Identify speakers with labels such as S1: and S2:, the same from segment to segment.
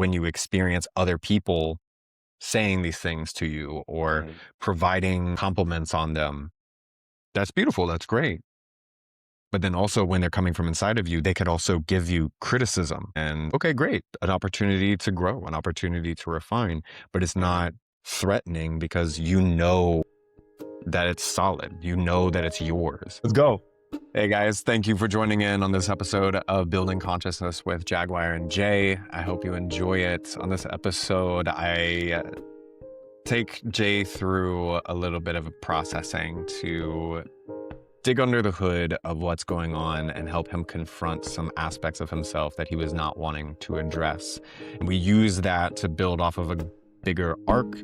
S1: when you experience other people saying these things to you or providing compliments on them, that's beautiful. That's great. But then also when they're coming from inside of you, they could also give you criticism and, okay, great. An opportunity to grow, an opportunity to refine, but it's not threatening because you know that it's solid. You know that it's yours. Let's go. Hey guys, thank you for joining in on this episode of Building Consciousness with Jaguar and Jay. I hope you enjoy it. On this episode, I take Jay through a little bit of a processing to dig under the hood of what's going on and help him confront some aspects of himself that he was not wanting to address. And we use that to build off of a bigger arc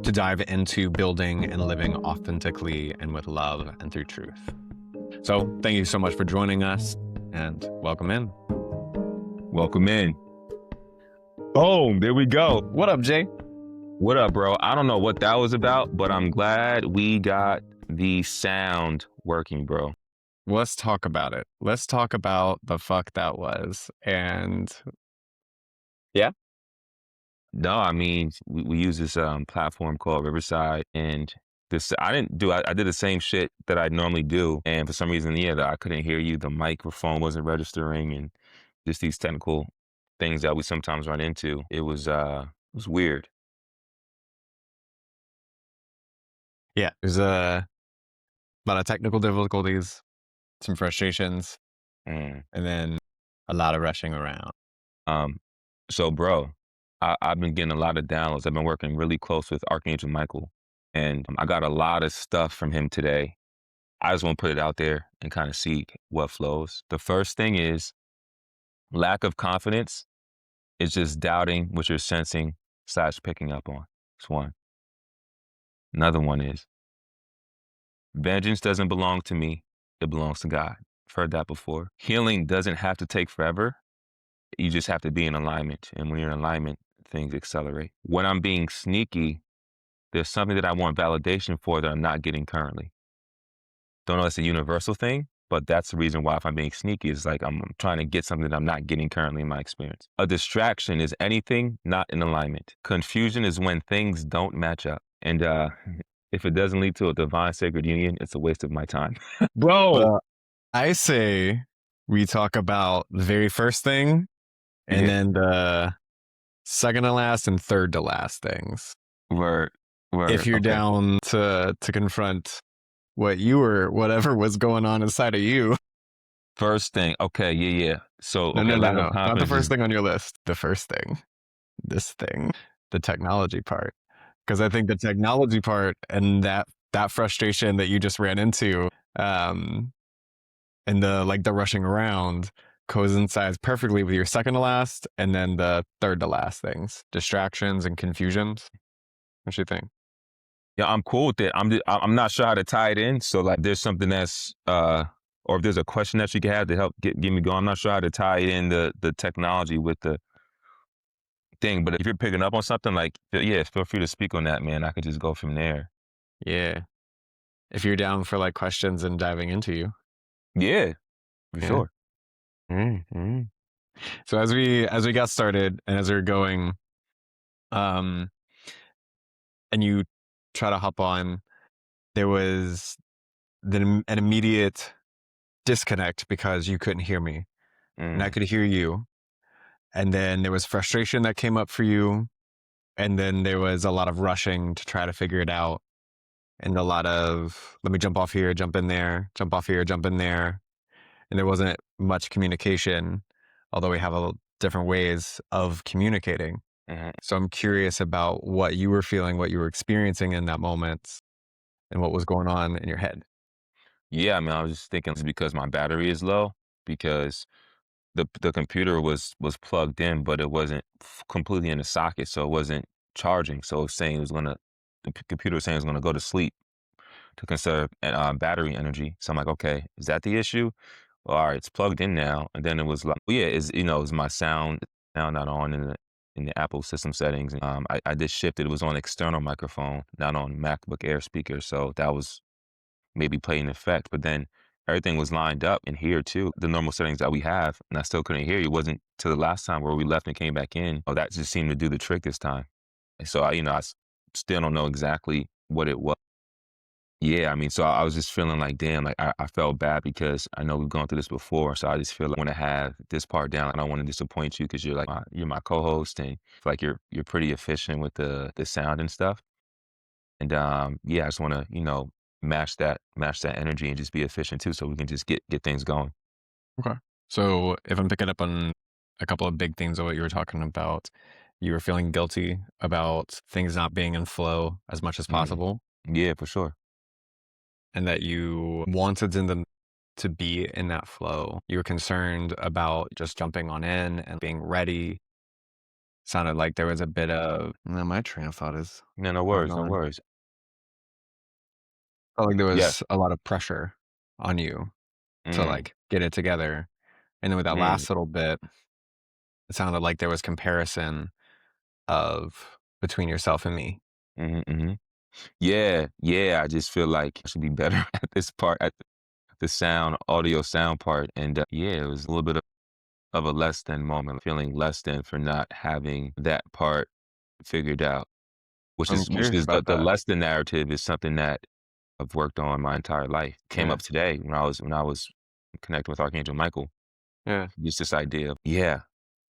S1: to dive into building and living authentically and with love and through truth. So thank you so much for joining us and welcome in.
S2: Welcome in. Boom, there we go.
S1: What up, Jay?
S2: What up, bro? I don't know what that was about, but I'm glad we got the sound working, bro.
S1: Let's talk about it. Let's talk about the fuck that was. And yeah.
S2: No, I mean, we use this platform called Riverside, and I did the same shit that I normally do, and for some reason, I couldn't hear you. The microphone wasn't registering, and just these technical things that we sometimes run into. It was weird.
S1: Yeah, there's a lot of technical difficulties, some frustrations, and then a lot of rushing around.
S2: So, bro, I've been getting a lot of downloads. I've been working really close with Archangel Michael, and I got a lot of stuff from him today. I just want to put it out there and kind of see what flows. The first thing is lack of confidence is just doubting what you're sensing / picking up on. That's one. Another one is vengeance doesn't belong to me. It belongs to God. I've heard that before. Healing doesn't have to take forever. You just have to be in alignment. And when you're in alignment, things accelerate. When I'm being sneaky, there's something that I want validation for that I'm not getting currently. Don't know if it's a universal thing, but that's the reason why if I'm being sneaky, it's like I'm trying to get something that I'm not getting currently in my experience. A distraction is anything not in alignment. Confusion is when things don't match up. And if it doesn't lead to a divine sacred union, it's a waste of my time. Bro!
S1: I say we talk about the very first thing and then the second to last and third to last things.
S2: Word.
S1: If you're down to confront whatever was going on inside of you.
S2: First thing. Okay, yeah. So
S1: no. Not the first thing on your list. The first thing. This thing. The technology part. Because I think the technology part and that frustration that you just ran into, and the rushing around coincides perfectly with your second to last and then the third to last things. Distractions and confusions. What do you think?
S2: Yeah, I'm cool with it. I'm not sure how to tie it in. So like there's something that's or if there's a question that you can have to help get me going. I'm not sure how to tie it in the technology with the thing. But if you're picking up on something, like feel free to speak on that, man. I could just go from there.
S1: Yeah. If you're down for like questions and diving into you.
S2: Yeah, for sure.
S1: Mm-hmm. So as we got started and as we were going, and you try to hop on, there was an immediate disconnect because you couldn't hear me and I could hear you. And then there was frustration that came up for you. And then there was a lot of rushing to try to figure it out. And a lot of, let me jump off here, jump in there, jump off here, jump in there. And there wasn't much communication, although we have different ways of communicating. So I'm curious about what you were feeling, what you were experiencing in that moment and what was going on in your head.
S2: Yeah, I mean, I was just thinking it's because my battery is low because the computer was plugged in, but it wasn't completely in the socket, so it wasn't charging. So it was saying the computer was saying it was gonna go to sleep to conserve battery energy. So I'm like, okay, is that the issue? Well, all right, it's plugged in now. And then it was like, is my sound now not on in the Apple system settings. And I did shift it. It was on external microphone, not on MacBook Air speaker. So that was maybe playing an effect. But then everything was lined up in here too, the normal settings that we have, and I still couldn't hear you. It wasn't till the last time where we left and came back in. Oh, that just seemed to do the trick this time. And so still don't know exactly what it was. Yeah, I mean, so I was just feeling like, damn, like I felt bad because I know we've gone through this before. So I just feel like I want to have this part down. I don't want to disappoint you because you're my co-host and I feel like you're pretty efficient with the sound and stuff. And yeah, I just want to, match that energy and just be efficient too, so we can just get things going.
S1: Okay. So if I'm picking up on a couple of big things of what you were talking about, you were feeling guilty about things not being in flow as much as
S2: Mhm.
S1: possible,
S2: Yeah, for sure.
S1: and that you wanted them to be in that flow. You were concerned about just jumping on in and being ready. Sounded like there was a bit of my train of thought is
S2: No, no
S1: not
S2: worries, no
S1: going.
S2: worries.
S1: Felt like there
S2: Yes.
S1: was a lot of pressure on you to
S2: Mm,
S1: like get it together. And then with that
S2: mm,
S1: last little bit, it sounded like there was comparison of between yourself and me.
S2: mhm, mhm. Yeah, yeah, I just feel like I should be better at this part, at the audio sound part, and, yeah, it was a little bit of a less than moment, feeling less than for not having that part figured out, which
S1: I'm
S2: is
S1: curious
S2: the
S1: about that.
S2: less than narrative is something that I've worked on my entire life. Came
S1: Yeah.
S2: up today when I was connecting with Archangel Michael.
S1: Yeah.
S2: Just this idea of yeah,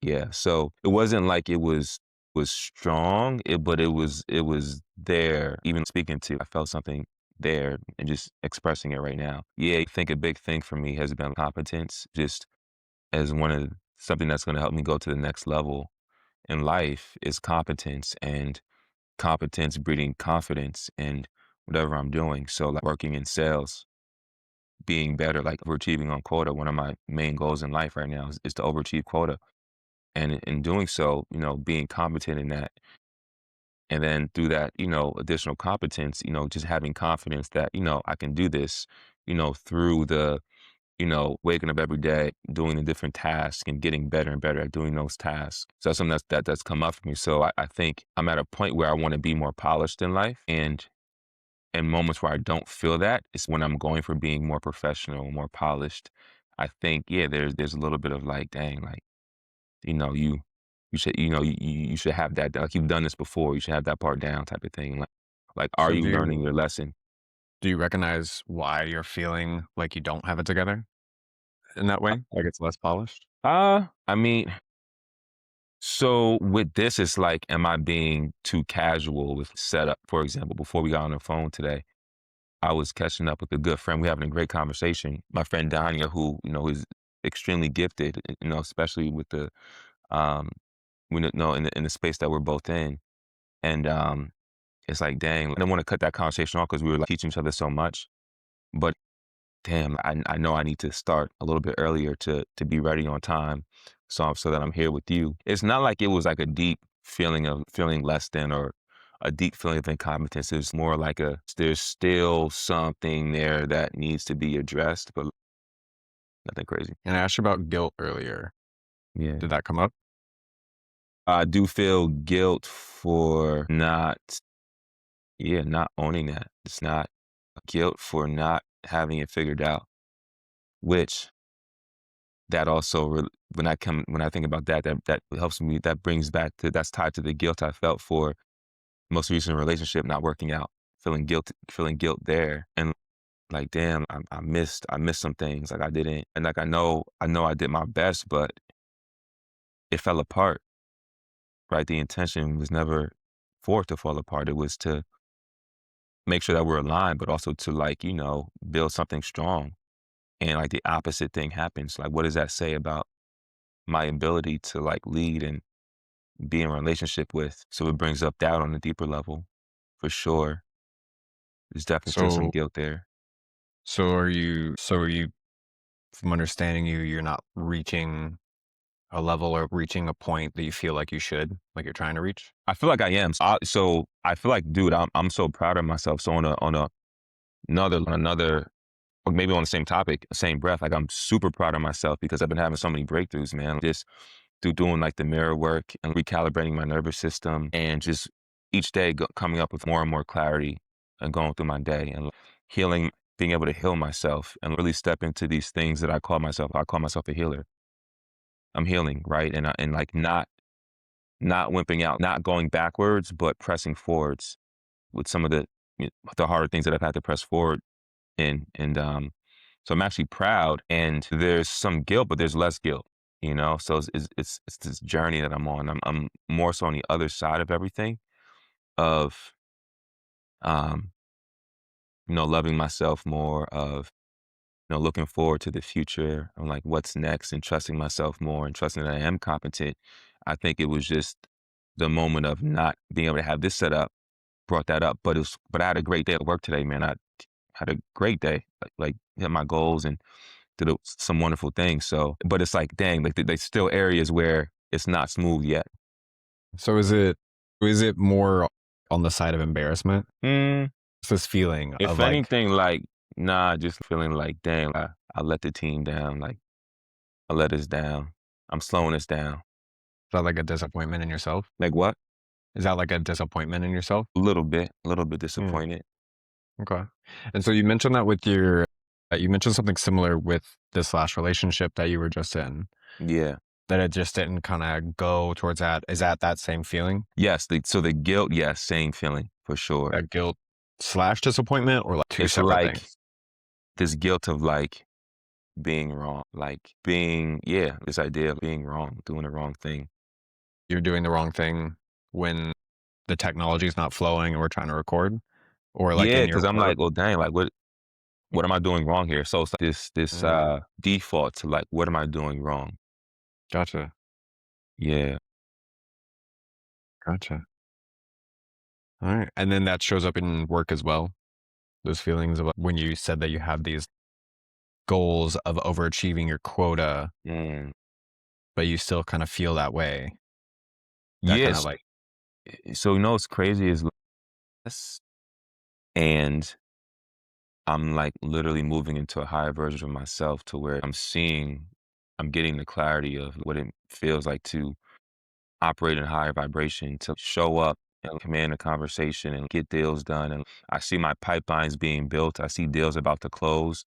S2: yeah. So it wasn't like it was strong, but it was there. Even speaking to, I felt something there and just expressing it right now. Yeah, I think a big thing for me has been competence, just as something that's going to help me go to the next level in life is competence and competence breeding confidence in whatever I'm doing. So like working in sales, being better, like overachieving on quota. One of my main goals in life right now is to overachieve quota. And in doing so, being competent in that. And then through that, additional competence, just having confidence that, I can do this, through waking up every day, doing the different tasks and getting better and better at doing those tasks. So that's something that's come up for me. So I think I'm at a point where I want to be more polished in life. And in moments where I don't feel that, it's when I'm going for being more professional, more polished. I think, yeah, there's a little bit of like, dang, like, you should, you should have that, like you've done this before, you should have that part down type of thing. Like, are
S1: So
S2: you learning your lesson?
S1: do you recognize why you're feeling like you don't have it together in that way? Like it's less polished?
S2: I mean, so with this, it's like, am I being too casual with setup? For example, before we got on the phone today, I was catching up with a good friend. We're having a great conversation. My friend Danya, who, is extremely gifted, especially with um, in the space that we're both in. And, it's like, dang, I didn't want to cut that conversation off because we were like teaching each other so much. But damn, I know I need to start a little bit earlier to be ready on time, so that I'm here with you. It's not like it was like a deep feeling of feeling less than or a deep feeling of incompetence. It's more like there's still something there that needs to be addressed, but nothing crazy.
S1: And I asked you about guilt earlier.
S2: Yeah.
S1: Did that come up?
S2: I do feel guilt for not owning that. It's not guilt for not having it figured out, which that also when I think about that helps me, that brings back to that's tied to the guilt I felt for most recent relationship not working out, feeling guilt there, and like, damn, I missed some things, like I didn't, and like I know I did my best, but it fell apart, right? The intention was never for it to fall apart. It was to make sure that we're aligned, but also to like, build something strong. And like the opposite thing happens. Like, what does that say about my ability to like lead and be in a relationship with? So it brings up doubt on a deeper level, for sure. There's definitely still some
S1: So
S2: guilt there.
S1: so are you from understanding you, you're not reaching a level or reaching a point that you feel like you should, like you're trying to reach?
S2: I feel like I am. So I feel like, dude, I'm so proud of myself. So on another, or maybe on the same topic, same breath, like I'm super proud of myself because I've been having so many breakthroughs, man. Just through doing like the mirror work and recalibrating my nervous system and just each day coming up with more and more clarity and going through my day and healing being able to heal myself and really step into these things that I call myself a healer. I'm healing, right? And like not wimping out, not going backwards, but pressing forwards with some of the harder things that I've had to press forward in. And so I'm actually proud, and there's some guilt, but there's less guilt, you know? So it's this journey that I'm on. I'm more so on the other side of everything of, um, loving myself more, of, looking forward to the future and like what's next, and trusting myself more and trusting that I am competent. I think it was just the moment of not being able to have this set up brought that up. But I had a great day at work today, man. I had a great day, like hit my goals and did some wonderful things. So, but it's like, dang, like there's still areas where it's not smooth yet.
S1: So is it more on the side of embarrassment?
S2: Mm,
S1: It's this feeling of
S2: if
S1: like,
S2: anything, like, nah, just feeling like, dang, I let the team down. Like, I let us down. I'm slowing us down.
S1: is that like a disappointment in yourself?
S2: Like what?
S1: Is that like a disappointment in yourself?
S2: A little bit
S1: Yeah.
S2: disappointed.
S1: Okay. And so you mentioned that with you mentioned something similar with this last relationship that you were just in,
S2: Yeah.
S1: that it just didn't kind of go towards that. Is that same feeling?
S2: Yes. So the guilt, yes, same feeling for sure.
S1: That guilt slash disappointment, or like two
S2: It's
S1: separate
S2: like
S1: things?
S2: this guilt of like being wrong, like yeah, this idea of being wrong, doing the wrong thing.
S1: You're doing the wrong thing when the technology is not flowing and we're trying to record, or like
S2: Yeah,
S1: in your
S2: because I'm
S1: work.
S2: like, well, dang, like what am I doing wrong here? So it's like this
S1: Mm,
S2: default to like, what am I doing wrong?
S1: gotcha.
S2: Yeah.
S1: Gotcha. All right. And then that shows up in work as well. Those feelings of when you said that you have these goals of overachieving your quota,
S2: Mm.
S1: but you still kind of feel that way. That kind of
S2: Yes.
S1: like,
S2: So what's crazy is less, and I'm like literally moving into a higher version of myself to where I'm getting the clarity of what it feels like to operate in higher vibration, to show up and command a conversation and get deals done. And I see my pipelines being built. I see deals about to close.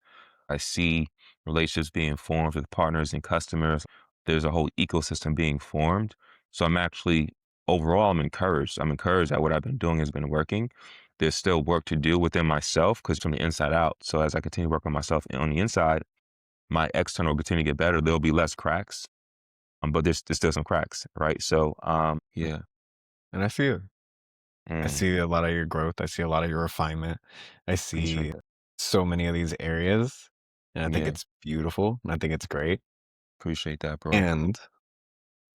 S2: I see relationships being formed with partners and customers. There's a whole ecosystem being formed. So I'm actually, overall, I'm encouraged. I'm encouraged that what I've been doing has been working. There's still work to do within myself because from the inside out. So as I continue to work on myself on the inside, my external will continue to get better. There'll be less cracks, but there's still some cracks, right? So, yeah.
S1: and I see it. I
S2: Mm,
S1: see a lot of your growth. I see a lot of your refinement. I
S2: appreciate
S1: see
S2: that.
S1: so many of these areas, and I think
S2: Yeah,
S1: it's beautiful, and I think it's great.
S2: appreciate that, bro.
S1: And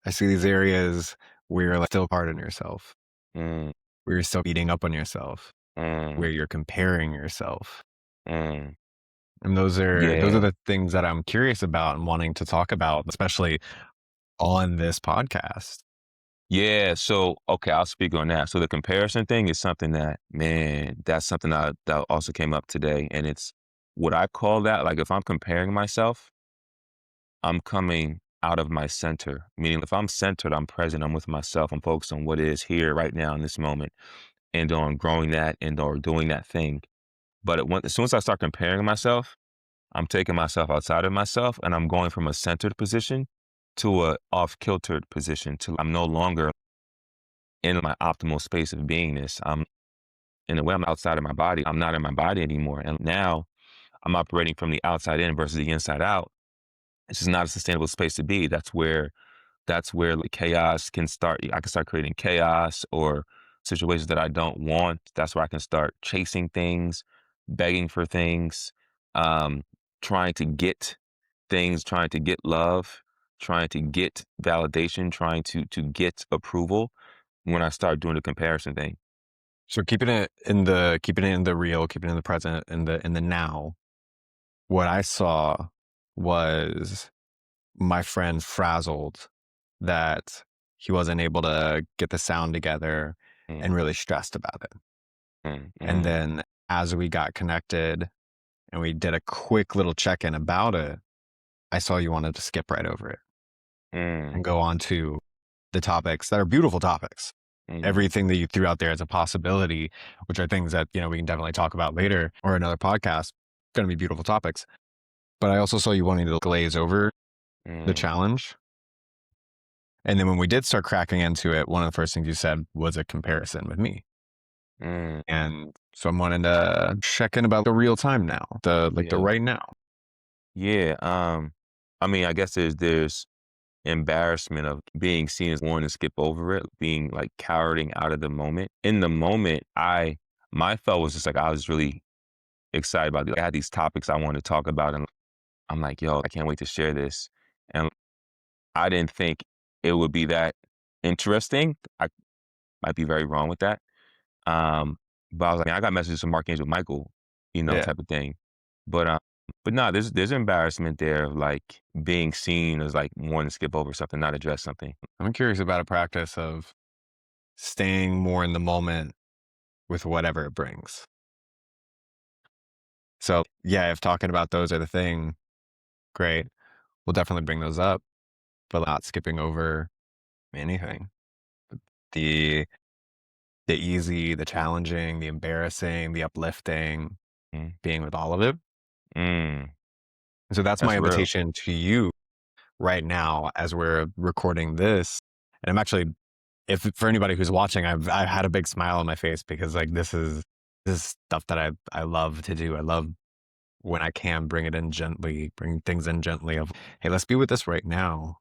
S1: I see these areas where you're like still hard on yourself,
S2: Mm,
S1: where you're still beating up on yourself, where
S2: mm,
S1: you're comparing yourself.
S2: mm.
S1: And those are
S2: Yeah.
S1: the things that I'm curious about and wanting to talk about, especially on this podcast.
S2: Yeah. So, okay, I'll speak on that. So the comparison thing is something that, man, that's something that also came up today. And it's what I call that, like if I'm comparing myself, I'm coming out of my center. Meaning if I'm centered, I'm present, I'm with myself, I'm focused on what is here right now in this moment and on growing that and or doing that thing. But as soon as I start comparing myself, I'm taking myself outside of myself and I'm going from a centered position to a off-kiltered position to I'm no longer in my optimal space of beingness. I'm in a way I'm outside of my body. I'm not in my body anymore. And now I'm operating from the outside in versus the inside out. It's just not a sustainable space to be. That's where like chaos can start. I can start creating chaos or situations that I don't want. That's where I can start chasing things, begging for things, um, trying to get things, trying to get love, trying to get validation, trying to get approval when I start doing the comparison thing.
S1: So keeping it in the real, keeping it in the present, in the now. What I saw was my friend frazzled that he wasn't able to get the sound together and
S2: Mm,
S1: really stressed about it.
S2: mm,
S1: And
S2: mm,
S1: then as we got connected and we did a quick little check-in about it, I saw you wanted to skip right over it
S2: mm,
S1: and go on to the topics that are beautiful topics.
S2: mm,
S1: Everything that you threw out there as a possibility, which are things that, we can definitely talk about later or another podcast. going to be beautiful topics. But I also saw you wanting to glaze over the
S2: Mm,
S1: challenge. And then when we did start cracking into it, one of the first things you said was a comparison with me.
S2: mm,
S1: And so I'm wanting to check in about the real time now, the
S2: yeah.
S1: right now.
S2: Yeah, I mean, I guess there's embarrassment of being seen as one to skip over it, being like cowering out of the moment. In the moment, my thought was just like I was really excited about it. I had these topics I wanted to talk about, and I'm like, yo, I can't wait to share this. And I didn't think it would be that interesting. I might be very wrong with that. Um, but I was like, I got messages from Archangel Michael,
S1: Yeah.
S2: type of thing. But but no, there's embarrassment there of like being seen as like wanting to skip over something, not address something.
S1: I'm curious about a practice of staying more in the moment with whatever it brings. So yeah, if talking about those are the thing, great. We'll definitely bring those up, but not skipping over anything. The the easy, the challenging, the embarrassing, the uplifting,
S2: Mm,
S1: being with all of it.
S2: mm,
S1: And so that's my
S2: that's real.
S1: invitation to you right now as we're recording this. And I'm actually, if for anybody who's watching, I've had a big smile on my face because like this is stuff that I love to do. I love when I can bring it in gently, bring things in gently of, hey, let's be with this right now.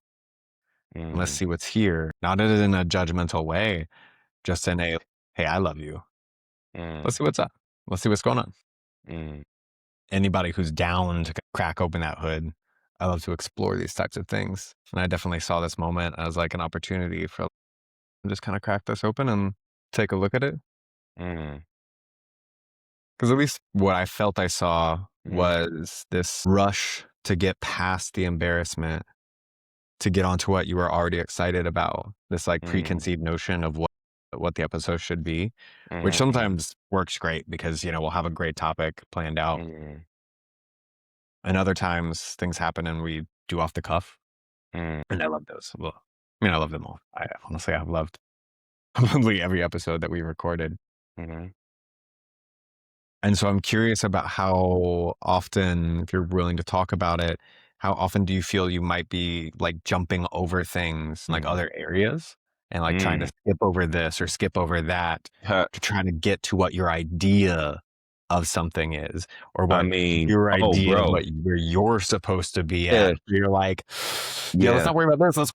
S1: And let's
S2: Mm,
S1: see what's here. Not in a judgmental way, just in a, hey, I love you.
S2: mm,
S1: Let's see what's up. Let's see what's going on.
S2: mm,
S1: Anybody who's down to crack open that hood, I love to explore these types of things. And I definitely saw this moment as like an opportunity for just kind of crack this open and take a look at it.
S2: mm,
S1: Because at least what I felt I saw
S2: mm,
S1: was this rush to get past the embarrassment, to get onto what you were already excited about. This like
S2: mm,
S1: preconceived notion of what the episode should be, which
S2: mm, mm,
S1: sometimes works great because we'll have a great topic planned out.
S2: mm,
S1: And other times things happen and we do off the cuff.
S2: mm,
S1: And I love those. Well, I mean, I love them all. I honestly, I've loved probably every episode that we recorded.
S2: mhm,
S1: And so I'm curious about how often, if you're willing to talk about it, how often do you feel you might be like jumping over things in like
S2: mm,
S1: other areas and like trying to
S2: mm.
S1: skip over this or skip over that
S2: Ha,
S1: to try to get to what your idea of something is or
S2: I
S1: what
S2: mean,
S1: your
S2: oh,
S1: idea of
S2: bro.
S1: where you're supposed to be at.
S2: Yeah,
S1: You're like, yeah, let's
S2: yeah.
S1: not worry about this. Let's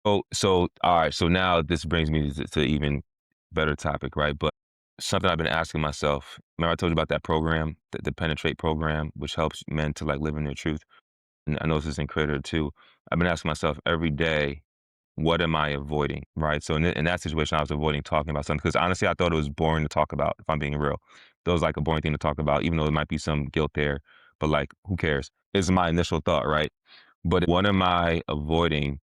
S2: Oh, so all right. So now this brings me to even better topic, right? But something I've been asking myself. Remember, I told you about that program, the Penetrate program, which helps men to like live in their truth. And I know this is in Creator too. I've been asking myself every day, what am I avoiding, right? So in that situation, I was avoiding talking about something because honestly, I thought it was boring to talk about. If I'm being real, that was like a boring thing to talk about, even though there might be some guilt there. But like, who cares? Is my initial thought, right? But what am I avoiding?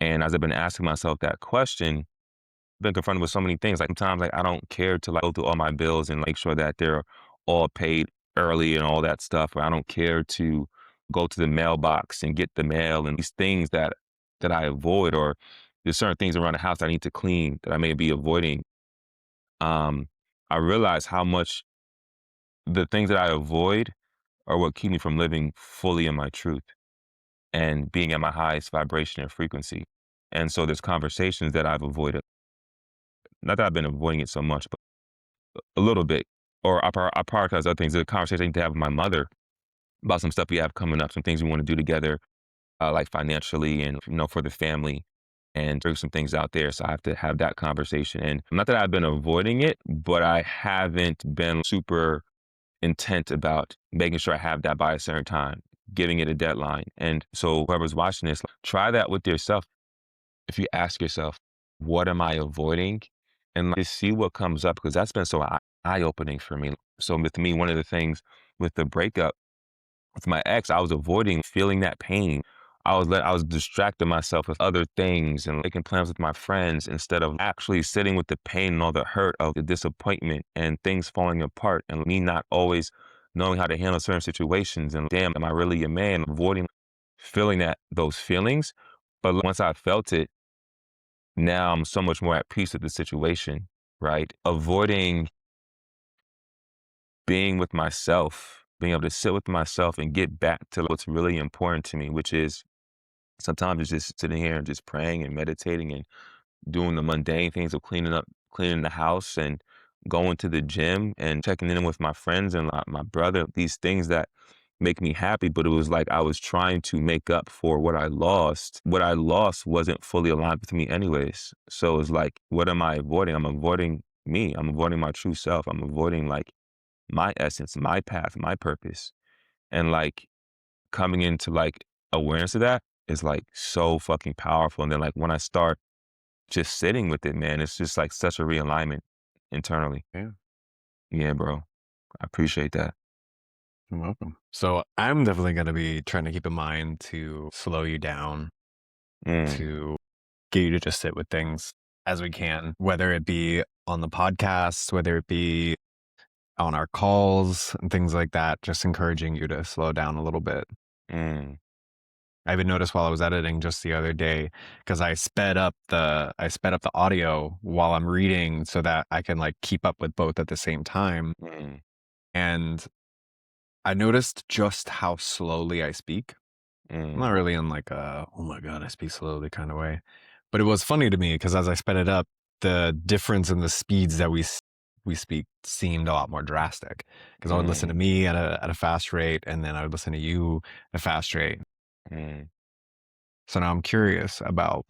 S2: And as I've been asking myself that question, I've been confronted with so many things. Like sometimes like I don't care to like go through all my bills and make sure that they're all paid early and all that stuff. Or I don't care to go to the mailbox and get the mail and these things that I avoid, or there's certain things around the house I need to clean that I may be avoiding. Um, I realize how much the things that I avoid are what keep me from living fully in my truth and being at my highest vibration and frequency. And so there's conversations that I've avoided. Not that I've been avoiding it so much, but a little bit. Or I prioritize other things. There's a conversation I need to have with my mother about some stuff we have coming up, some things we want to do together, like financially and for the family, and bring some things out there. So I have to have that conversation. And not that I've been avoiding it, but I haven't been super intent about making sure I have that by a certain time, giving it a deadline. And so whoever's watching this, try that with yourself. If you ask yourself, what am I avoiding? And like, just see what comes up because that's been so eye-opening for me. So with me, one of the things with the breakup with my ex, I was avoiding feeling that pain. I was distracting myself with other things and making plans with my friends instead of actually sitting with the pain and all the hurt of the disappointment and things falling apart and me not always knowing how to handle certain situations and damn, am I really a man? Avoiding feeling those feelings. But once I felt it, now I'm so much more at peace with the situation, right? Avoiding being with myself being able to sit with myself and get back to what's really important to me, which is sometimes it's just sitting here and just praying and meditating and doing the mundane things of cleaning the house and going to the gym and checking in with my friends and my brother, these things that make me happy. But it was like I was trying to make up for what I lost. What I lost wasn't fully aligned with me anyways. So it's like, what am I avoiding? I'm avoiding me. I'm avoiding my true self. I'm avoiding like my essence, my path, my purpose. And like coming into like awareness of that is like so fucking powerful. And then like when I start just sitting with it, man, it's just like such a realignment internally.
S1: Yeah,
S2: Yeah, bro. I appreciate that.
S1: you're welcome. So I'm definitely going to be trying to keep in mind to slow you down,
S2: Mm,
S1: to get you to just sit with things as we can, whether it be on the podcast, whether it be on our calls and things like that, just encouraging you to slow down a little bit.
S2: mm,
S1: I even noticed while I was editing just the other day, because I sped up the audio while I'm reading so that I can like keep up with both at the same time.
S2: mm,
S1: And I noticed just how slowly I speak. I'm
S2: mm,
S1: not really in like a, oh my God, I speak slowly kind of way. But it was funny to me because as I sped it up, the difference in the speeds that we speak seemed a lot more drastic. Because I would listen to
S2: mm,
S1: me at a fast rate, and then I would listen to you at a fast rate.
S2: mm,
S1: So now I'm curious about,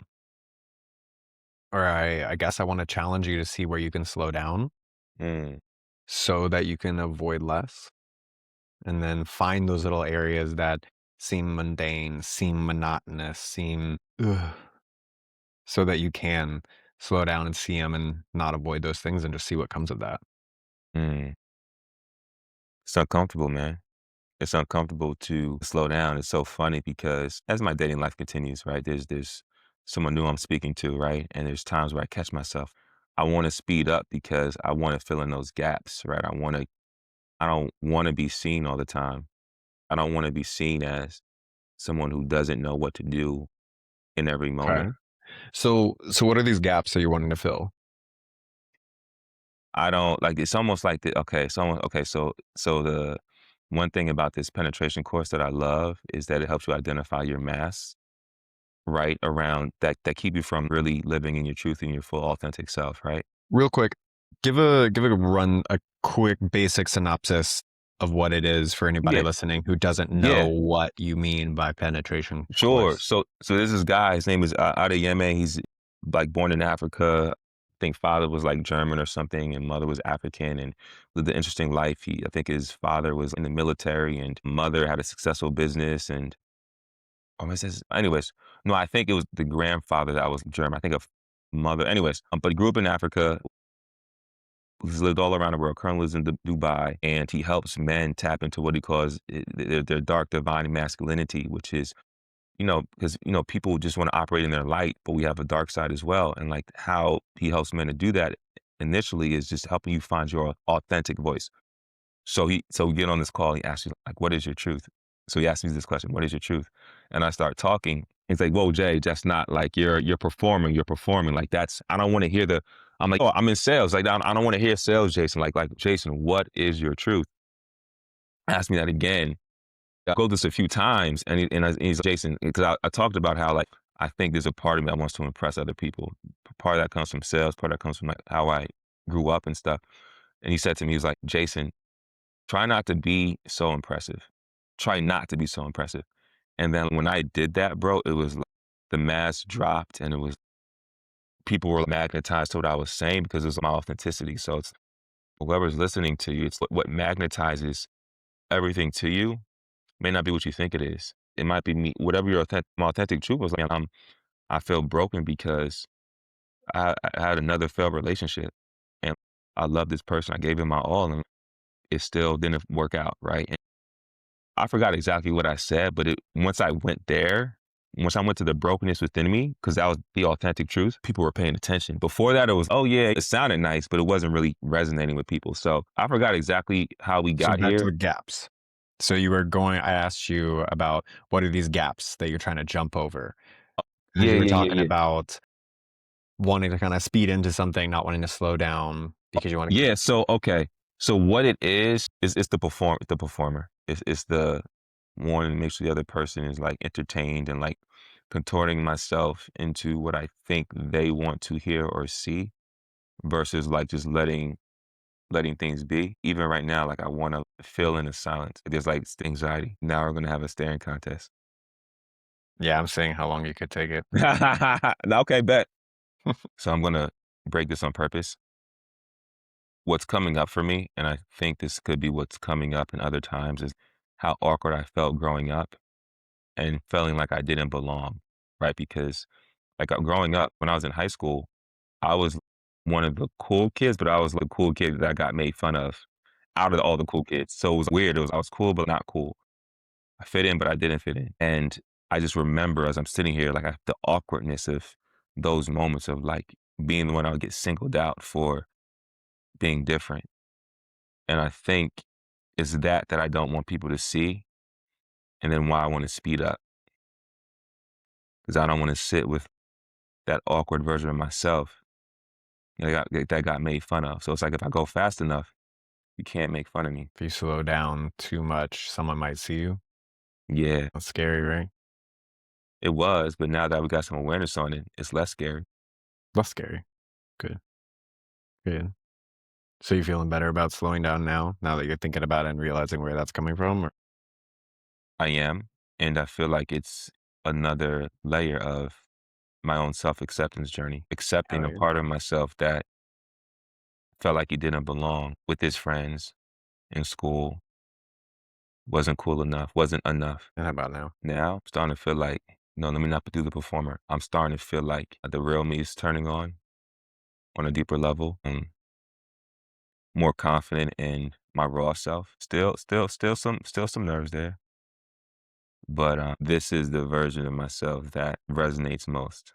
S1: or I guess I want to challenge you to see where you can slow down
S2: mm,
S1: so that you can avoid less, and then find those little areas that seem mundane, seem monotonous, seem ugh, so that you can slow down and see them and not avoid those things and just see what comes of that.
S2: mm. It's uncomfortable, man. It's uncomfortable to slow down. It's so funny because as my dating life continues, right, there's someone new I'm speaking to, right? And there's times where I catch myself. I want to speed up because I want to fill in those gaps, right? I don't want to be seen all the time. I don't want to be seen as someone who doesn't know what to do in every moment.
S1: Okay. So what are these gaps that you're wanting to fill?
S2: I don't like it's almost like the okay, so the one thing about this penetration course that I love is that it helps you identify your masks, right? Around that keep you from really living in your truth and your full authentic self, right?
S1: Real quick, give a quick basic synopsis of what it is for anybody
S2: Yeah,
S1: listening who doesn't know
S2: yeah,
S1: what you mean by penetration
S2: sure.
S1: course.
S2: So there's this guy, his name is Adeyemi. He's like born in Africa. I think father was like German or something, and mother was African, and lived an interesting life. I think his father was in the military, and mother had a successful business, and or was this? Anyways, no, I think it was the grandfather that was German. I think of mother. Anyways, but he grew up in Africa. He's lived all around the world. Currently lives in Dubai, and he helps men tap into what he calls their dark divine masculinity, which is because people just want to operate in their light, but we have a dark side as well. And like how he helps men to do that initially is just helping you find your authentic voice. So we get on this call. He asks you like, "What is your truth?" So he asks me this question, "What is your truth?" And I start talking. He's like, "Whoa, Jay, that's not like you're performing. You're performing like that's. I don't want to hear the. I'm like, oh, I'm in sales. Like I don't want to hear sales, Jason. Like Jason, what is your truth? Ask me that again. I go this a few times, and he's like, Jason, because I talked about how like I think there's a part of me that wants to impress other people. Part of that comes from sales. Part of that comes from like how I grew up and stuff. And he said to me, he was like, Jason, try not to be so impressive. Try not to be so impressive. And then when I did that, bro, it was like the mask dropped, and it was people were magnetized to what I was saying because it was my authenticity. So it's whoever's listening to you, it's what magnetizes everything to you may not be what you think it is. It might be me, whatever your my authentic truth was. Like, I feel broken because I had another failed relationship, and I love this person. I gave him my all, and it still didn't work out, right? And I forgot exactly what I said, but once I went there, once I went to the brokenness within me, because that was the authentic truth, people were paying attention. Before that, it was, oh yeah, it sounded nice, but it wasn't really resonating with people. So I forgot exactly how we
S1: So
S2: got
S1: back to
S2: here.
S1: the gaps. So I asked you about what are these gaps that you're trying to jump over? Because
S2: Yeah,
S1: you were
S2: yeah, yeah,
S1: talking
S2: yeah.
S1: about wanting to kind of speed into something, not wanting to slow down because you want to.
S2: Yeah, so okay. So what it is it's the performer. It's the wanting to make sure the other person is, like, entertained and, like, contorting myself into what I think they want to hear or see versus, like, just letting things be. Even right now, like, I wanna fill in the silence. There's, like, anxiety. Now we're gonna have a staring contest.
S1: Yeah, I'm seeing how long you could take it.
S2: Okay, bet. So I'm gonna break this on purpose. What's coming up for me, and I think this could be what's coming up in other times, is how awkward I felt growing up and feeling like I didn't belong, right? Because, like, growing up, when I was in high school, I was one of the cool kids, but I was the cool kid that got made fun of out of all the cool kids. So it was weird. I was cool, but not cool. I fit in, but I didn't fit in. And I just remember as I'm sitting here, like, the awkwardness of those moments of, like, being the one I would get singled out for being different. And I think it's that I don't want people to see, and then why I wanna speed up, because I don't wanna sit with that awkward version of myself that got made fun of. So it's like if I go fast enough, you can't make fun of me.
S1: If you slow down too much, someone might see you.
S2: Yeah,
S1: That's scary, right?
S2: it was, but now that we got some awareness on it, it's less scary.
S1: That's scary. Good, good. So you feeling better about slowing down now that you're thinking about it and realizing where that's coming from? Or
S2: I am, and I feel like it's another layer of my own self-acceptance journey, accepting
S1: hell
S2: a
S1: yeah.
S2: part of myself that felt like he didn't belong with his friends in school, wasn't cool enough, wasn't enough.
S1: And how about now?
S2: Now, I'm starting to feel like, no, let me not do the performer. I'm starting to feel like the real me is turning on a deeper level. I'm more confident in my raw self. Still some nerves there. But this is the version of myself that resonates most.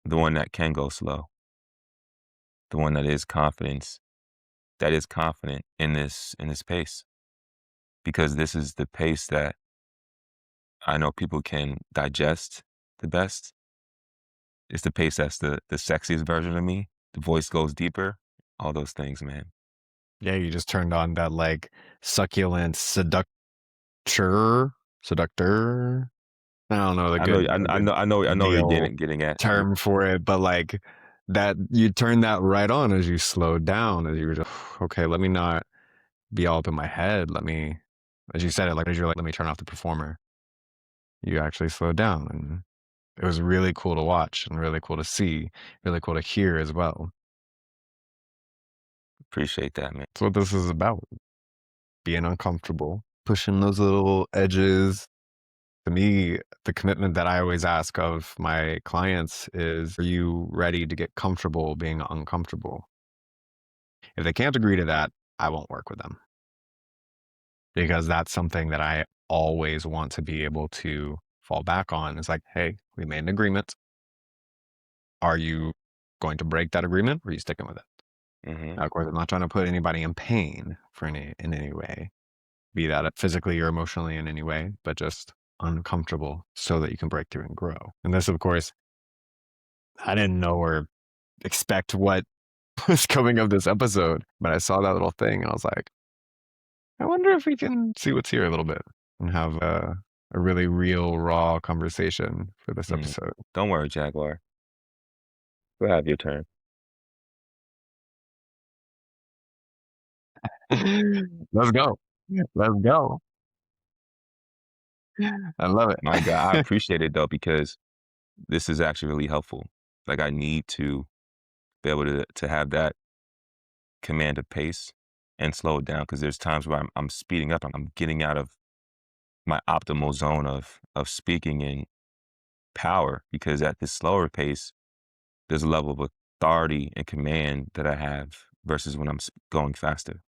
S2: The one that can go slow. The one that is confident in this pace. Because this is the pace that I know people can digest the best. It's the pace that's the sexiest version of me. The voice goes deeper. All those things, man.
S1: Yeah, you just turned on that like succulent seductor. I don't know the good a good
S2: I know what you're
S1: male
S2: getting at.
S1: term for it, but like that you turn that right on as you slowed down, as you were just okay, let me not be all up in my head. Let me, as you said it, like as you're like, let me turn off the performer. You actually slowed down, and it was really cool to watch and really cool to see, really cool to hear as well.
S2: Appreciate that, man.
S1: That's what this is about. Being uncomfortable, pushing those little edges. To me, the commitment that I always ask of my clients is, are you ready to get comfortable being uncomfortable? If they can't agree to that, I won't work with them because that's something that I always want to be able to fall back on. It's like, hey, we made an agreement. Are you going to break that agreement or are you sticking with it?
S2: Mhm.
S1: Now, of course, I'm not trying to put anybody in pain for in any way, be that physically or emotionally in any way, but just uncomfortable so that you can break through and grow. And this, of course, I didn't know or expect what was coming of this episode, but I saw that little thing and I was like, I wonder if we can see what's here a little bit and have a really real, raw conversation for this
S2: Mm.
S1: episode.
S2: Don't worry, Jaguar. We'll have your turn.
S1: Let's go. Let's go. I love
S2: My God, I
S1: it.
S2: appreciate it though because this is actually really helpful. Like I need to be able to have that command of pace and slow it down because there's times where I'm speeding up. I'm getting out of my optimal zone of speaking in power because at this slower pace, there's a level of authority and command that I have versus when going faster.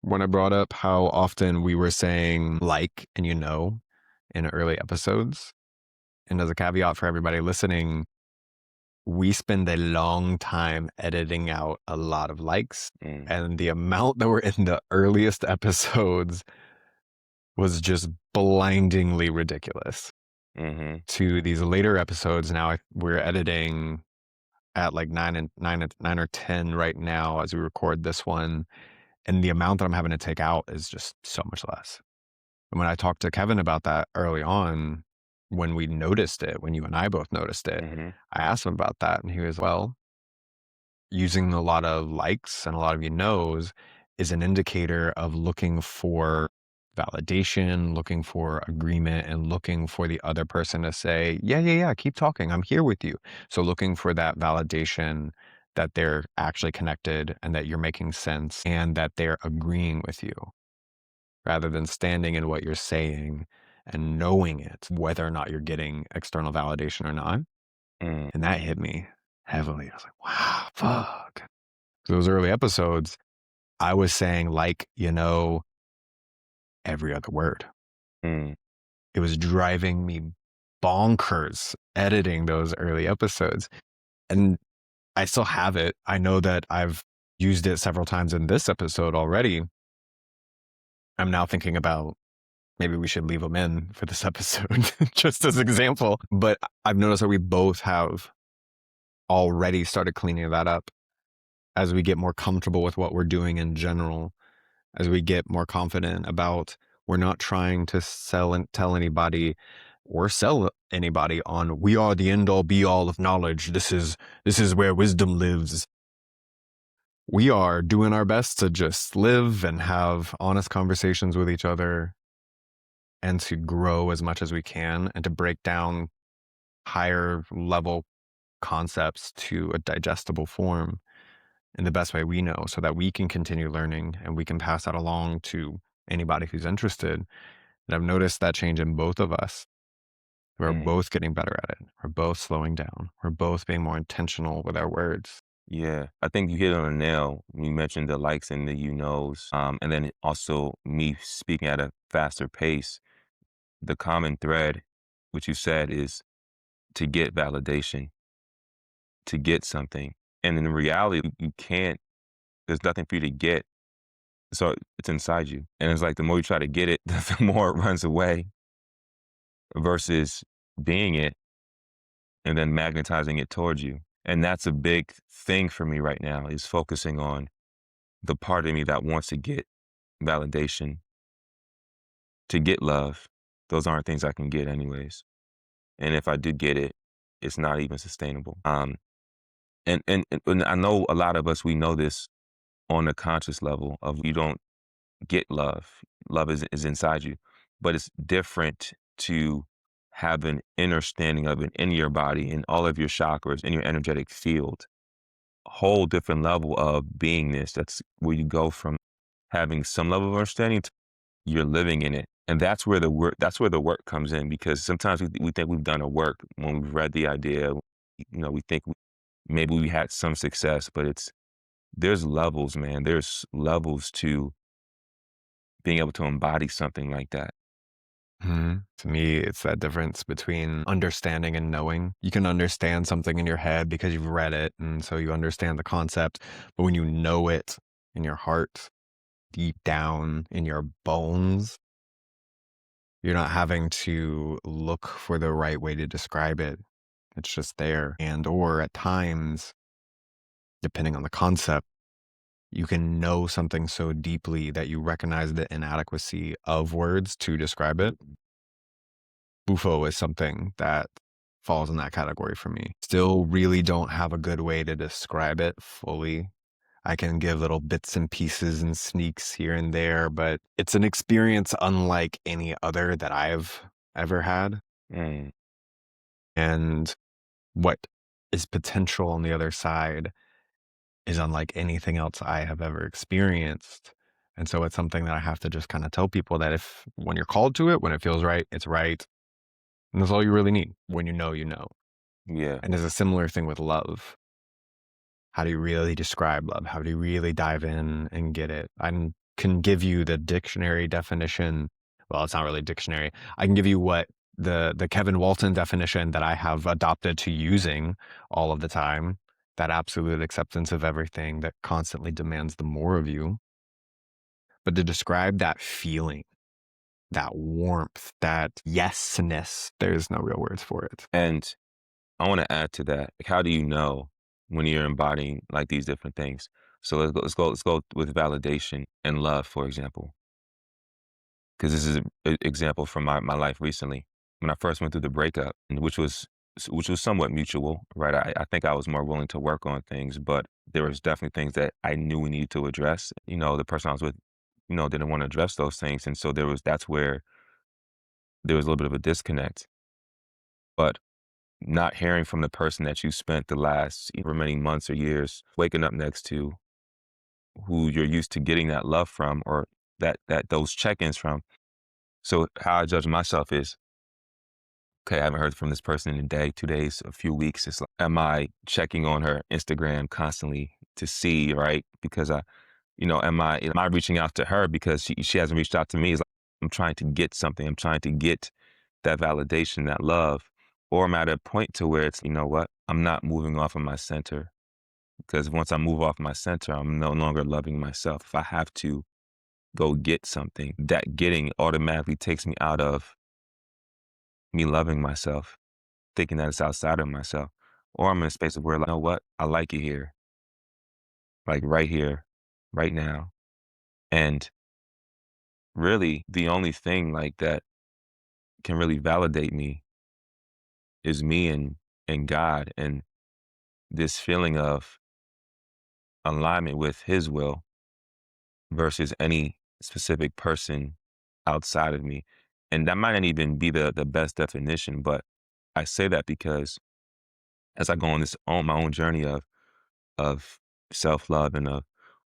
S1: When I brought up how often we were saying like and in early episodes, and as a caveat for everybody listening, we spend a long time editing out a lot of likes.
S2: Mm,
S1: And the amount that were in the earliest episodes was just blindingly ridiculous.
S2: hmm
S1: To these later episodes, now we're editing at like 9 or 10 right now as we record this one. And the amount that I'm having to take out is just so much less. And when I talked to Kevin about that early on, when we noticed it, when you and I both noticed it,
S2: Mhm.
S1: I asked him about that and he was, well, using a lot of likes and a lot of you knows is an indicator of looking for validation, looking for agreement, and looking for the other person to say, yeah, yeah, yeah, keep talking. I'm here with you. So looking for that validation that they're actually connected and that you're making sense and that they're agreeing with you rather than standing in what you're saying and knowing it, whether or not you're getting external validation or not.
S2: Mm,
S1: And that hit me heavily. I was like, wow, fuck. Those early episodes, I was saying like, every other word.
S2: mm,
S1: It was driving me bonkers editing those early episodes. And I still have it. I know that I've used it several times in this episode already. I'm now thinking about maybe we should leave them in for this episode just as example. But I've noticed that we both have already started cleaning that up as we get more comfortable with what we're doing in general, as we get more confident about we're not trying to sell and tell anybody or sell anybody on we are the end all be all of knowledge. This is where wisdom lives. We are doing our best to just live and have honest conversations with each other and to grow as much as we can and to break down higher level concepts to a digestible form in the best way we know so that we can continue learning and we can pass that along to anybody who's interested. And I've noticed that change in both of us. We're
S2: mm.
S1: both getting better at it. We're both slowing down. We're both being more intentional with our words.
S2: Yeah, I think you hit on a nail. You mentioned the likes and the you knows, and then also me speaking at a faster pace. The common thread, which you said, is to get validation, to get something. And in reality, you can't, there's nothing for you to get. So it's inside you. And it's like the more you try to get it, the more it runs away versus being it and then magnetizing it towards you. And that's a big thing for me right now is focusing on the part of me that wants to get validation, to get love. Those aren't things I can get anyways. And if I do get it, it's not even sustainable. And I know a lot of us, we know this on a conscious level of you don't get love. Love is inside you, but it's different to have an understanding of it in your body, in all of your chakras, in your energetic field. A whole different level of beingness. That's where you go from having some level of understanding to you're living in it. And that's where the work comes in because sometimes we think we've done a work when we've read the idea, we think maybe we had some success, but there's levels, man. There's levels to being able to embody something like that.
S1: To me, it's that difference between understanding and knowing. You can understand something in your head because you've read it, and so you understand the concept. But when you know it in your heart, deep down in your bones, you're not having to look for the right way to describe it. It's just there. And or at times, depending on the concept, you can know something so deeply that you recognize the inadequacy of words to describe it. Bufo is something that falls in that category for me. Still really don't have a good way to describe it fully. I can give little bits and pieces and sneaks here and there, but it's an experience unlike any other that I've ever had.
S2: Mm,
S1: And what is potential on the other side is unlike anything else I have ever experienced. And so it's something that I have to just kind of tell people that if when you're called to it, when it feels right, it's right. And that's all you really need. When you know, you know.
S2: yeah.
S1: And there's a similar thing with love. How do you really describe love? How do you really dive in and get it? Can give you the dictionary definition. Well, it's not really dictionary. I can give you what the Kevin Walton definition that I have adopted to using all of the time. That absolute acceptance of everything that constantly demands the more of you. But to describe that feeling, that warmth, that yesness, there's no real words for it.
S2: And I want to add to that. Like, how do you know when you're embodying like these different things? So let's go with validation and love, for example. 'cause this is an example from my life recently. When I first went through the breakup, and which was somewhat mutual, right? I think I was more willing to work on things, but there was definitely things that I knew we needed to address. The person I was with, didn't wanna address those things, and so that's where there was a little bit of a disconnect. But not hearing from the person that you spent the last however many months or years waking up next to, who you're used to getting that love from, or that those check-ins from. So how I judge myself is, okay, I haven't heard from this person in a day, 2 days, a few weeks. It's like, am I checking on her Instagram constantly to see, right? Because am I reaching out to her because she hasn't reached out to me? It's like I'm trying to get something. I'm trying to get that validation, that love. Or I'm at a point to where it's, you know what? I'm not moving off of my center, because once I move off my center, I'm no longer loving myself. If I have to go get something, that getting automatically takes me out of me loving myself, thinking that it's outside of myself. Or I'm in a space of where, like, you know what? I like it here, right now. And really, the only thing like that can really validate me is me and God, and this feeling of alignment with His will versus any specific person outside of me. And that might not even be the best definition, but I say that because as I go on my own journey of self-love and of,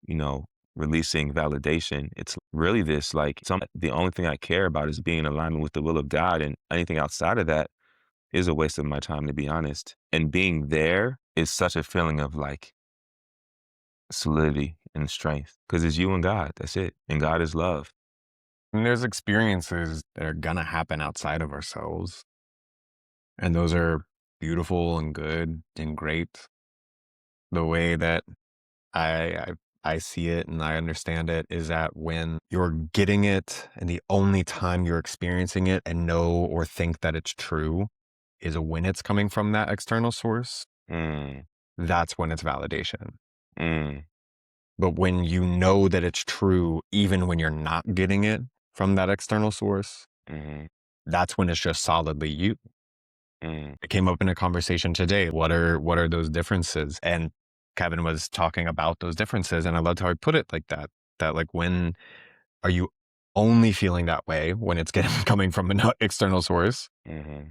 S2: you know, releasing validation, it's really this, like, the only thing I care about is being in alignment with the will of God, and anything outside of that is a waste of my time, to be honest. And being there is such a feeling of, like, solidity and strength, because it's you and God. That's it. And God is love.
S1: And there's experiences that are gonna happen outside of ourselves, and those are beautiful and good and great. The way that I I see it and I understand it is that when you're getting it and the only time you're experiencing it and know or think that it's true is when it's coming from that external source,
S2: Mm,
S1: that's when it's validation.
S2: mm,
S1: But when you know that it's true, even when you're not getting it from that external source,
S2: mhm,
S1: that's when it's just solidly you.
S2: mm,
S1: It came up in a conversation today. What are those differences? And Kevin was talking about those differences. And I loved how he put it like that. That like when are you only feeling that way when it's getting coming from an external source?
S2: mhm,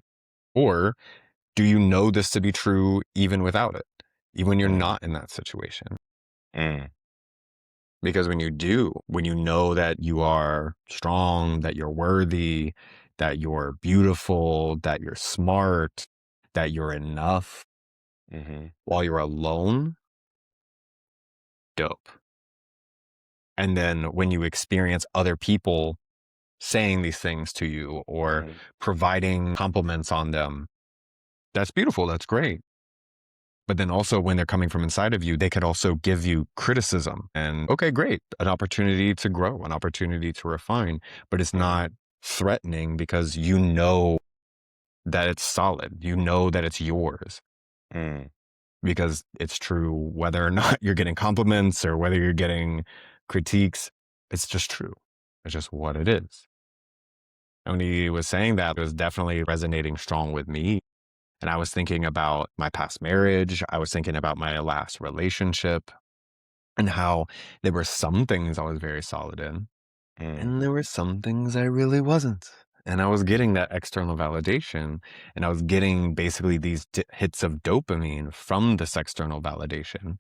S1: Or do you know this to be true even without it? Even when you're
S2: mm,
S1: not in that situation?
S2: mm,
S1: Because when you do, when you know that you are strong, that you're worthy, that you're beautiful, that you're smart, that you're enough
S2: mhm,
S1: while you're alone, dope. And then when you experience other people saying these things to you or
S2: mhm,
S1: providing compliments on them, that's beautiful. That's great. But then also when they're coming from inside of you, they could also give you criticism and, okay, great. An opportunity to grow, an opportunity to refine, but it's
S2: mm,
S1: not threatening because you know that it's solid. You know that it's yours
S2: mm,
S1: because it's true whether or not you're getting compliments or whether you're getting critiques. It's just true. It's just what it is. And when he was saying that, it was definitely resonating strong with me. And I was thinking about my past marriage. I was thinking about my last relationship and how there were some things I was very solid in,
S2: mm,
S1: and there were some things I really wasn't. And I was getting that external validation, and I was getting basically these hits of dopamine from this external validation.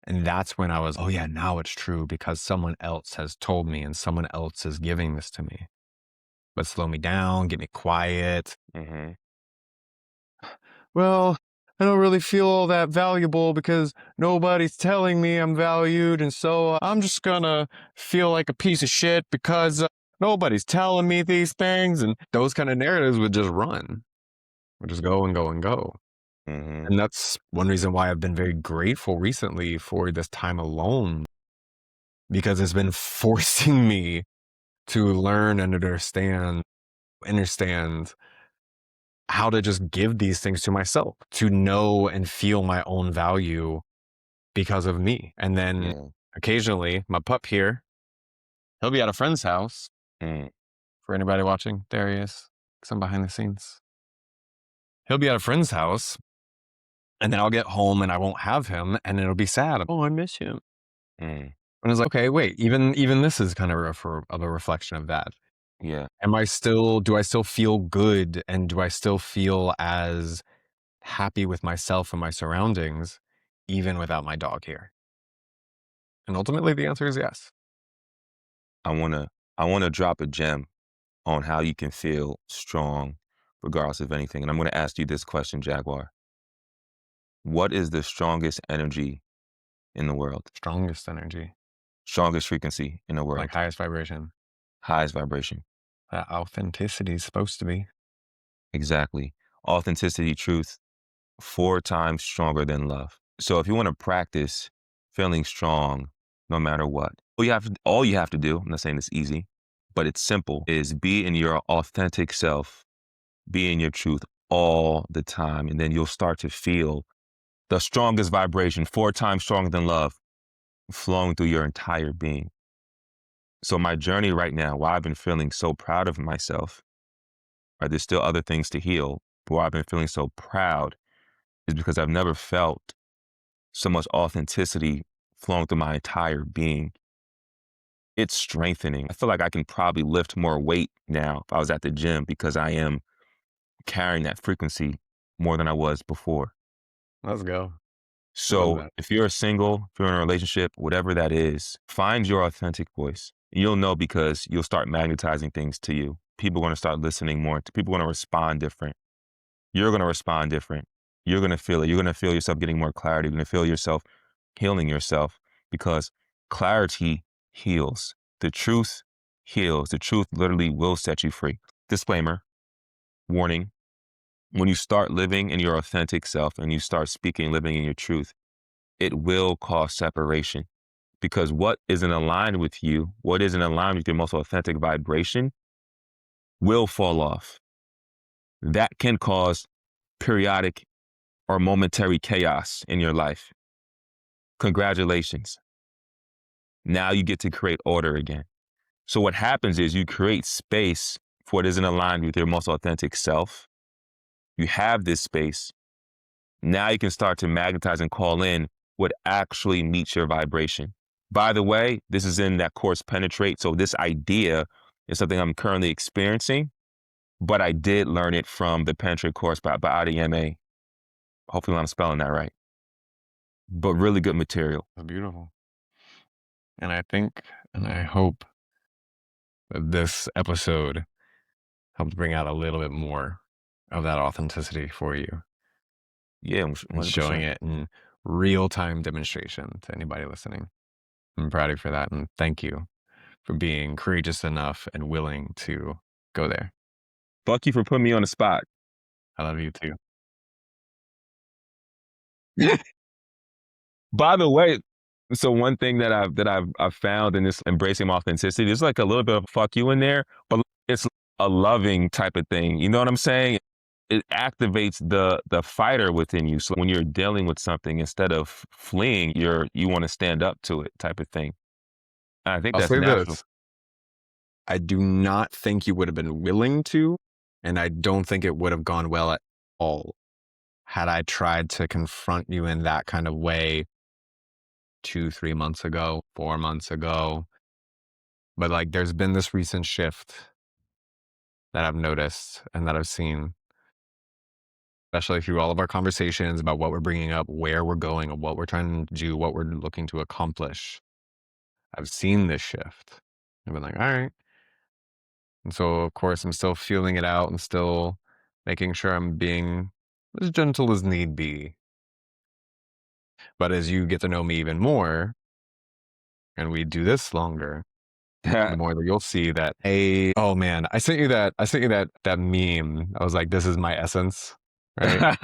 S1: And that's when I was, oh yeah, now it's true because someone else has told me and someone else is giving this to me. But slow me down, get me quiet.
S2: mhm,
S1: Well, I don't really feel all that valuable because nobody's telling me I'm valued. And so I'm just gonna feel like a piece of shit because nobody's telling me these things. And those kind of narratives would just go and go and go.
S2: mhm,
S1: And that's one reason why I've been very grateful recently for this time alone because it's been forcing me to learn and understand how to just give these things to myself, to know and feel my own value because of me. And then
S2: yeah,
S1: occasionally, my pup here, he'll be at a friend's house
S2: mm,
S1: For anybody watching, there he is. Some behind the scenes. He'll be at a friend's house, and then I'll get home and I won't have him, and it'll be sad. Oh, I miss him.
S2: Mm,
S1: And it's like, okay, wait, even this is kind of a reflection of that.
S2: yeah.
S1: Do I still feel good, and do I still feel as happy with myself and my surroundings, even without my dog here? And ultimately, the answer is yes.
S2: I wanna drop a gem on how you can feel strong regardless of anything. And I'm gonna ask you this question, Jaguar. What is the strongest energy in the world?
S1: Strongest energy,
S2: Strongest frequency in the
S1: like
S2: world?
S1: highest vibration.
S2: Highest vibration.
S1: That authenticity is supposed to be.
S2: Exactly. Authenticity, truth, 4 times stronger than love. So if you want to practice feeling strong no matter what, all you have to do, I'm not saying it's easy, but it's simple, is be in your authentic self, be in your truth all the time. And then you'll start to feel the strongest vibration, 4 times stronger than love, flowing through your entire being. So my journey right now, why I've been feeling so proud of myself, right? There's still other things to heal, but why I've been feeling so proud is because I've never felt so much authenticity flowing through my entire being. It's strengthening. I feel like I can probably lift more weight now if I was at the gym because I am carrying that frequency more than I was before.
S1: Let's go. Love
S2: So
S1: that.
S2: if you're single, if you're in a relationship, whatever that is, find your authentic voice. You'll know because you'll start magnetizing things to you. People are going to start listening more. People are going to respond different. You're going to respond different. You're going to feel it. You're going to feel yourself getting more clarity. You're going to feel yourself healing yourself because clarity heals. The truth heals. The truth literally will set you free. Disclaimer, warning, when you start living in your authentic self and you start speaking, living in your truth, it will cause separation because what isn't aligned with you, what isn't aligned with your most authentic vibration will fall off. That can cause periodic or momentary chaos in your life. Congratulations. Now you get to create order again. So what happens is you create space for what isn't aligned with your most authentic self. You have this space. Now you can start to magnetize and call in what actually meets your vibration. By the way, this is in that course Penetrate. So this idea is something I'm currently experiencing, but I did learn it from the Penetrate course by ADMA. Hopefully I'm spelling that right. But really good material.
S1: That's beautiful. And I think, and I hope that this episode helped bring out a little bit more of that authenticity for you
S2: Yeah,
S1: and showing
S2: 100%.
S1: it in real time demonstration to anybody listening. I'm proud of you for that. And thank you for being courageous enough and willing to go there.
S2: Fuck you for putting me on the spot.
S1: I love you too.
S2: By the way, so one thing that I've found in this embracing authenticity, there's like a little bit of fuck you in there, but it's a loving type of thing. You know what I'm saying? It activates the fighter within you. So when you're dealing with something, instead of fleeing, you want to stand up to it type of thing. And I think
S1: I'll
S2: that's
S1: say
S2: natural.
S1: this. I do not think you would have been willing to, and I don't think it would have gone well at all had I tried to confront you in that kind of way 2, 3 months ago, 4 months ago. But like there's been this recent shift that I've noticed and that I've seen, especially through all of our conversations about what we're bringing up, where we're going, and what we're trying to do, what we're looking to accomplish. I've seen this shift. I've been like, all right. And so, of course, I'm still feeling it out and still making sure I'm being as gentle as need be. But as you get to know me even more and we do this longer, the more that you'll see that, hey, oh man, I sent you that meme. I was like, this is my essence, right?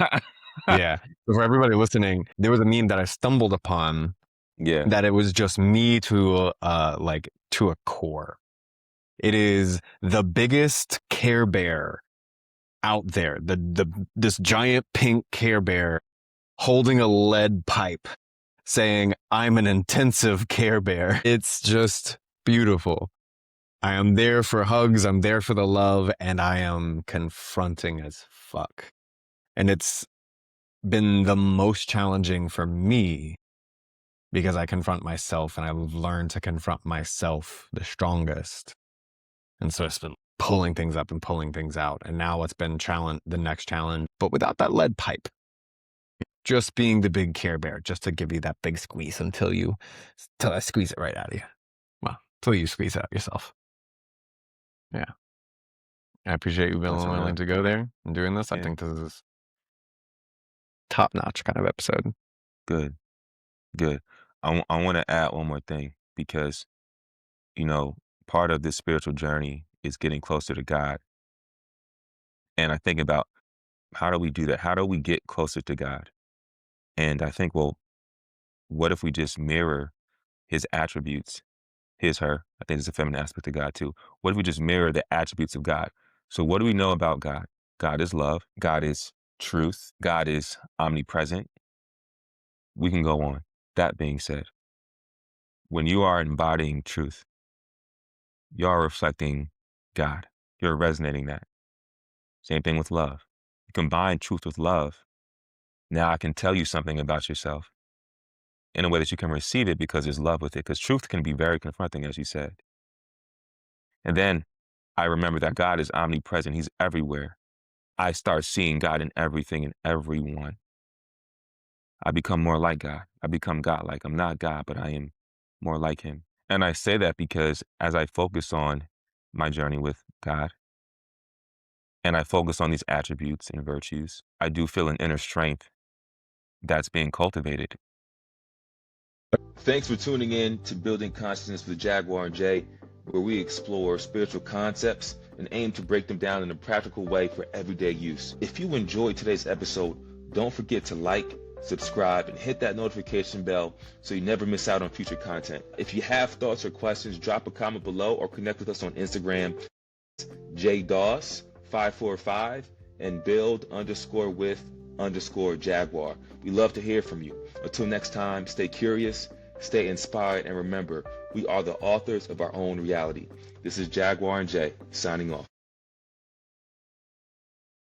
S1: Yeah. So for everybody listening, there was a meme that I stumbled upon
S2: Yeah.
S1: that it was just me to to a core. It is the biggest Care Bear out there. This giant pink Care Bear holding a lead pipe saying, I'm an intensive Care Bear. It's just beautiful. I am there for hugs. I'm there for the love, and I am confronting as fuck. And it's been the most challenging for me because I confront myself, and I've learned to confront myself the strongest. And so it's been pulling things up and pulling things out. And now it's been the next challenge, but without that lead pipe. Just being the big Care Bear, just to give you that big squeeze until I squeeze it right out of you. Well, until you squeeze it out yourself. Yeah. I appreciate you being
S2: That's
S1: willing
S2: real.
S1: to go there and doing this. I
S2: Yeah.
S1: think this is top-notch kind of episode.
S2: Good. Good. I want to add one more thing because, you know, part of this spiritual journey is getting closer to God. And I think about how do we do that? How do we get closer to God? And I think, well, what if we just mirror his attributes, his, her? I think there's a feminine aspect of God too. What if we just mirror the attributes of God? So what do we know about God? God is love. God is truth. God is omnipresent. We can go on. That being said, when you are embodying truth, you are reflecting God. You're resonating that. Same thing with love. You combine truth with love. Now I can tell you something about yourself in a way that you can receive it because there's love with it. Because truth can be very confronting, as you said. And then I remember that God is omnipresent. He's everywhere. I start seeing God in everything and everyone. I become more like God. I become God-like. I'm not God, but I am more like him. And I say that because as I focus on my journey with God and I focus on these attributes and virtues, I do feel an inner strength that's being cultivated.
S3: Thanks for tuning in to Building Consciousness with Jaguar and Jay, where we explore spiritual concepts and aim to break them down in a practical way for everyday use. If you enjoyed today's episode, don't forget to like, subscribe, and hit that notification bell so you never miss out on future content. If you have thoughts or questions, drop a comment below or connect with us on Instagram, jdoss545 and build_with_Jaguar. We love to hear from you. Until next time, stay curious, stay inspired, and remember, we are the authors of our own reality. This is Jaguar and Jay, signing off.